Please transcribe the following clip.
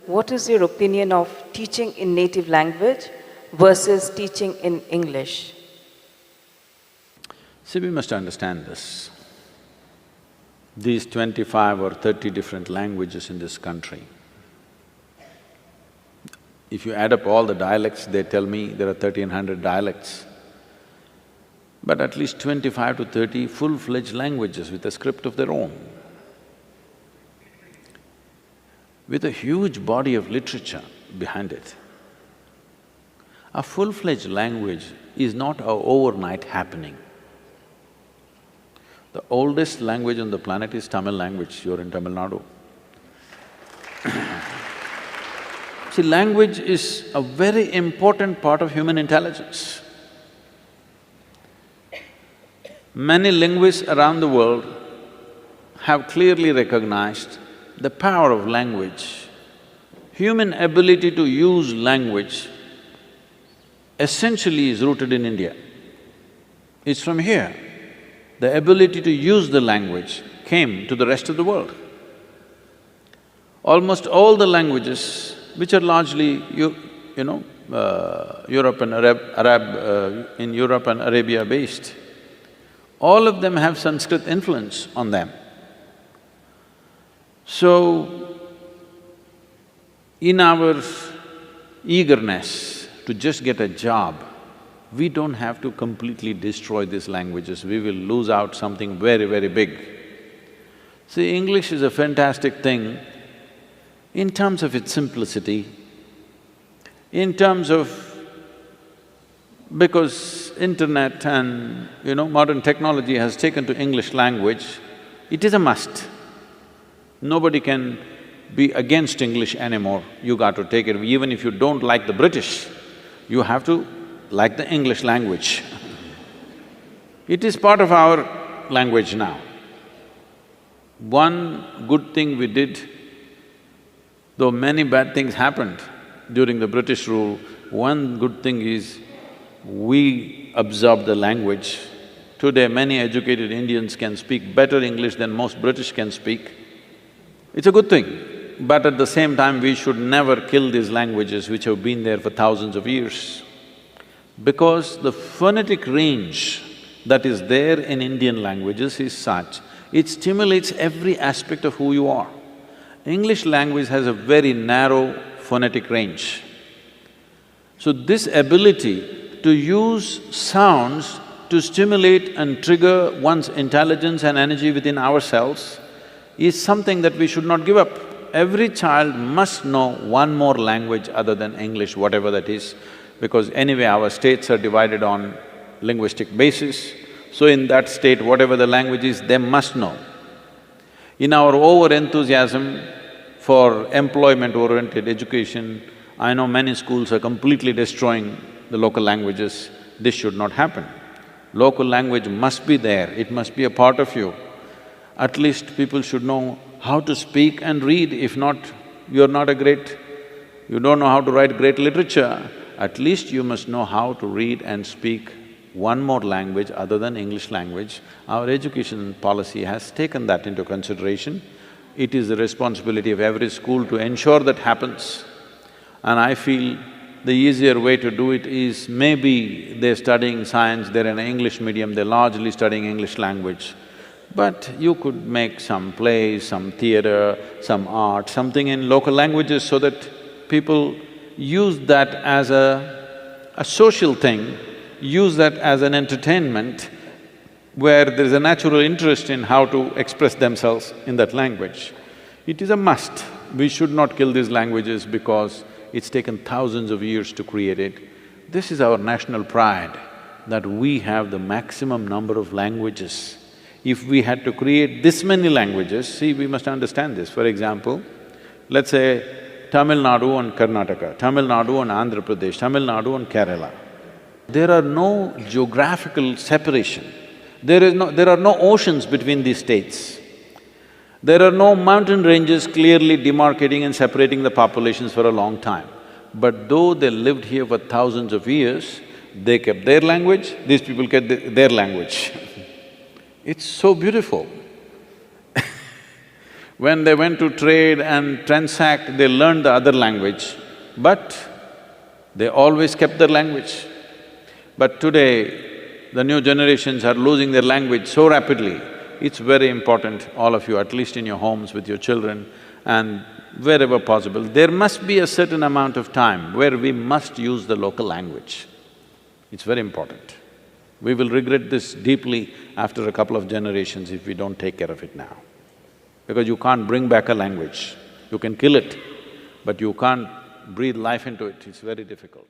What is your opinion of teaching in native language versus teaching in English? See, we must understand this. These 25 or 30 different languages in this country, if you add up all the dialects, they tell me there are 1,300 dialects, but at least 25 to 30 full-fledged languages with a script of their own, with a huge body of literature behind it. A full-fledged language is not an overnight happening. The oldest language on the planet is Tamil language, you're in Tamil Nadu. See, language is a very important part of human intelligence. Many linguists around the world have clearly recognized the power of language. Human ability to use language essentially is rooted in India. It's from here. The ability to use the language came to the rest of the world. Almost all the languages, which are largely, Europe and in Europe and Arabia based, all of them have Sanskrit influence on them. So, in our eagerness to just get a job, we don't have to completely destroy these languages, we will lose out something very, very big. See, English is a fantastic thing in terms of its simplicity, in terms of… because internet and, modern technology has taken to English language, it is a must. Nobody can be against English anymore, you got to take it. Even if you don't like the British, you have to like the English language. It is part of our language now. One good thing we did, though many bad things happened during the British rule, one good thing is we absorbed the language. Today, many educated Indians can speak better English than most British can speak. It's a good thing, but at the same time, we should never kill these languages which have been there for thousands of years. Because the phonetic range that is there in Indian languages is such, it stimulates every aspect of who you are. English language has a very narrow phonetic range. So this ability to use sounds to stimulate and trigger one's intelligence and energy within ourselves is something that we should not give up. Every child must know one more language other than English, whatever that is, because anyway our states are divided on linguistic basis. So in that state, whatever the language is, they must know. In our over-enthusiasm for employment-oriented education, I know many schools are completely destroying the local languages. This should not happen. Local language must be there, it must be a part of you. At least people should know how to speak and read. If not, you don't know how to write great literature, at least you must know how to read and speak one more language other than English language. Our education policy has taken that into consideration. It is the responsibility of every school to ensure that happens. And I feel the easier way to do it is maybe they're studying science, they're in an English medium, they're largely studying English language. But you could make some plays, some theatre, some art, something in local languages so that people use that as a social thing, use that as an entertainment where there's a natural interest in how to express themselves in that language. It is a must. We should not kill these languages because it's taken thousands of years to create it. This is our national pride, that we have the maximum number of languages. If we had to create this many languages, see, we must understand this. For example, let's say Tamil Nadu and Karnataka, Tamil Nadu and Andhra Pradesh, Tamil Nadu and Kerala. There are no geographical separation. There are no oceans between these states. There are no mountain ranges clearly demarcating and separating the populations for a long time. But though they lived here for thousands of years, they kept their language, these people kept their language. It's so beautiful. When they went to trade and transact, they learned the other language, but they always kept their language. But today, the new generations are losing their language so rapidly. It's very important, all of you, at least in your homes with your children and wherever possible, there must be a certain amount of time where we must use the local language. It's very important. We will regret this deeply after a couple of generations if we don't take care of it now. Because you can't bring back a language. You can kill it, but you can't breathe life into it, it's very difficult.